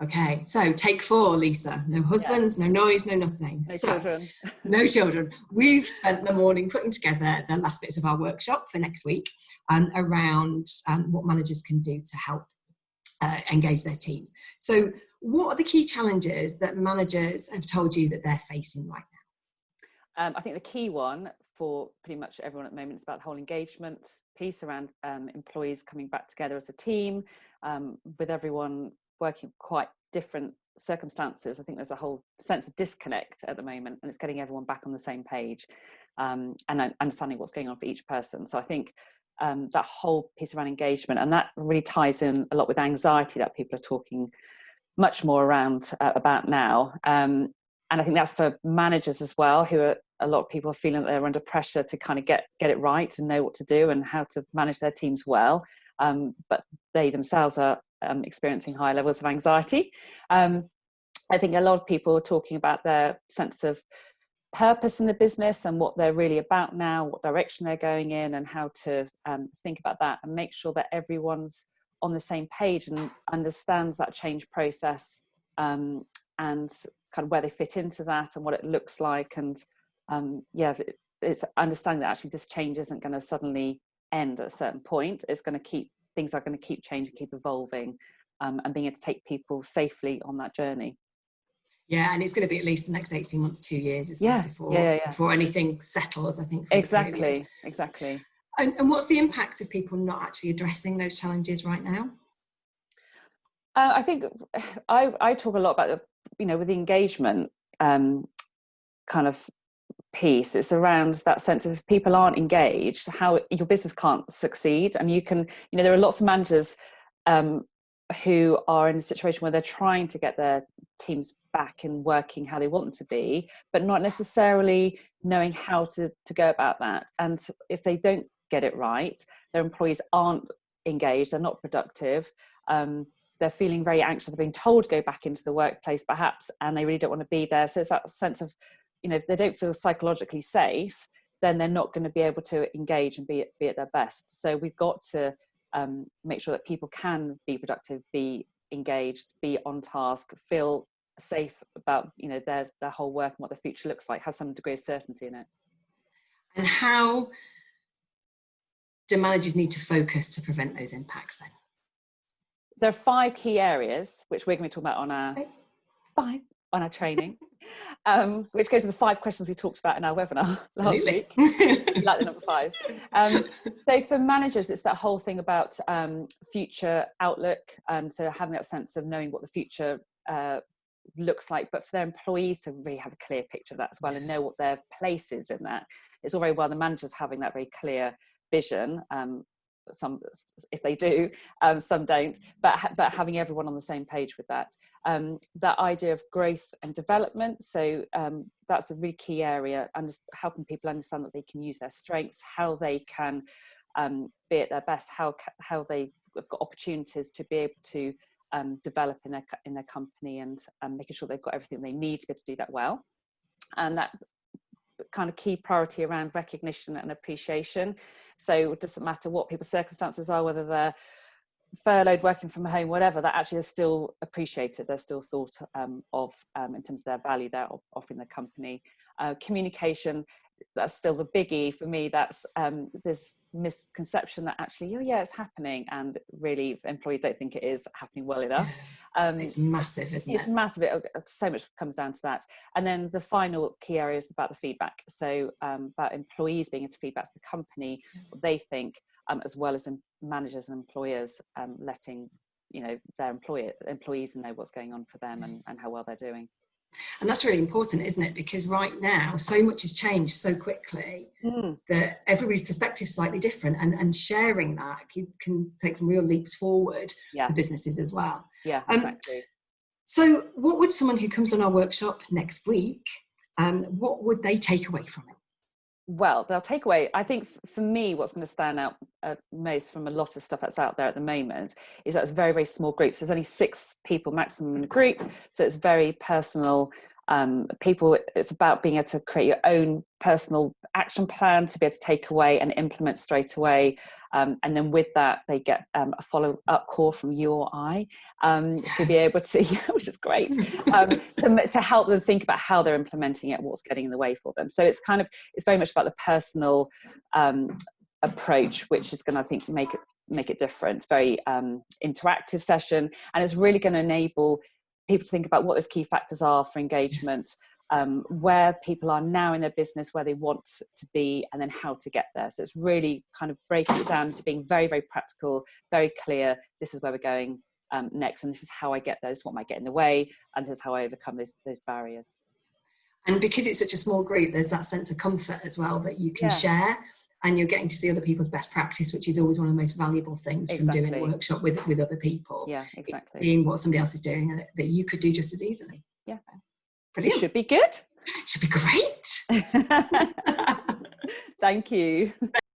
Okay, so take 4, Lisa. No husbands, no noise, no nothing. No children. No children. We've spent the morning putting together the last bits of our workshop for next week around what managers can do to help engage their teams. So what are the key challenges that managers have told you that they're facing right now? I think the key one for pretty much everyone at the moment is about the whole engagement piece around employees coming back together as a team, with everyone working quite different circumstances. I think there's a whole sense of disconnect at the moment, and it's getting everyone back on the same page and understanding what's going on for each person. So I think that whole piece around engagement, and that really ties in a lot with anxiety that people are talking much more around about now. And I think that's for managers as well, who are, a lot of people are feeling that they're under pressure to kind of get it right and know what to do and how to manage their teams well. But they themselves are experiencing high levels of anxiety. I think a lot of people are talking about their sense of purpose in the business and what they're really about now, what direction they're going in, and how to think about that and make sure that everyone's on the same page and understands that change process, and kind of where they fit into that and what it looks like. And it's understanding that actually this change isn't going to suddenly end at a certain point. It's going to keep, things are going to keep changing, keep evolving, and being able to take people safely on that journey. Yeah, and it's going to be at least the next 18 months, 2 years, isn't it, before anything settles, I think. Exactly. And what's the impact of people not actually addressing those challenges right now? I think I talk a lot about, with the engagement kind of piece. It's around that sense of, if people aren't engaged, how your business can't succeed. And you can, there are lots of managers who are in a situation where they're trying to get their teams back and working how they want them to be, but not necessarily knowing how to go about that. And if they don't get it right, their employees aren't engaged, they're not productive, they're feeling very anxious, they're being told to go back into the workplace perhaps, and they really don't want to be there. So it's that sense of, if they don't feel psychologically safe, then they're not going to be able to engage and be at their best. So we've got to make sure that people can be productive, be engaged, be on task, feel safe about their whole work and what the future looks like, have some degree of certainty in it. And how do managers need to focus to prevent those impacts then? There are 5 key areas which we're going to be talking about on our training, which goes to the 5 questions we talked about in our webinar last week. You like the number 5. So for managers, it's that whole thing about future outlook, so having that sense of knowing what the future looks like, but for their employees to really have a clear picture of that as well and know what their place is in that. It's all very well the managers having that very clear vision, some, if they do, some don't, but having everyone on the same page with that. That idea of growth and development, so that's a really key area, and helping people understand that they can use their strengths, how they can be at their best, how they have got opportunities to be able to develop in their company, and making sure they've got everything they need to be able to do that well. And that kind of key priority around recognition and appreciation. So it doesn't matter what people's circumstances are, whether they're furloughed, working from home, whatever, that actually is still appreciated. They're still thought of in terms of their value they're offering the company. Communication, that's still the biggie for me. That's this misconception that actually, it's happening, and really employees don't think it is happening well enough. It's massive, isn't it? It's massive. So much comes down to that. And then the final key area is about the feedback. So about employees being able to feedback to the company what they think, as well as managers and employers letting their employees know what's going on for them and how well they're doing. And that's really important, isn't it? Because right now, so much has changed so quickly that everybody's perspective is slightly different, and sharing that can take some real leaps forward for businesses as well. Yeah, exactly. So what would someone who comes on our workshop next week, what would they take away from it? Well, they'll take away, I think for me, what's going to stand out most from a lot of stuff that's out there at the moment is that it's very, very small groups. There's only 6 people maximum in a group. So it's very personal People, it's about being able to create your own personal action plan to be able to take away and implement straight away. And then with that, they get a follow-up call from you or I to be able to, which is great, to help them think about how they're implementing it, what's getting in the way for them. So it's very much about the personal approach, which is going to, I think, make it different. It's very interactive session, and it's really going to enable people to think about what those key factors are for engagement, where people are now in their business, where they want to be, and then how to get there. So it's really kind of breaking it down to being very, very practical, very clear. This is where we're going next, and this is how I get there. This is what might get in the way, and this is how I overcome those barriers. And because it's such a small group, there's that sense of comfort as well that you can share, and you're getting to see other people's best practice, which is always one of the most valuable things from doing a workshop with other people. Yeah, exactly. Seeing what somebody else is doing that you could do just as easily. Yeah. Brilliant. It should be good. Should be great. Thank you.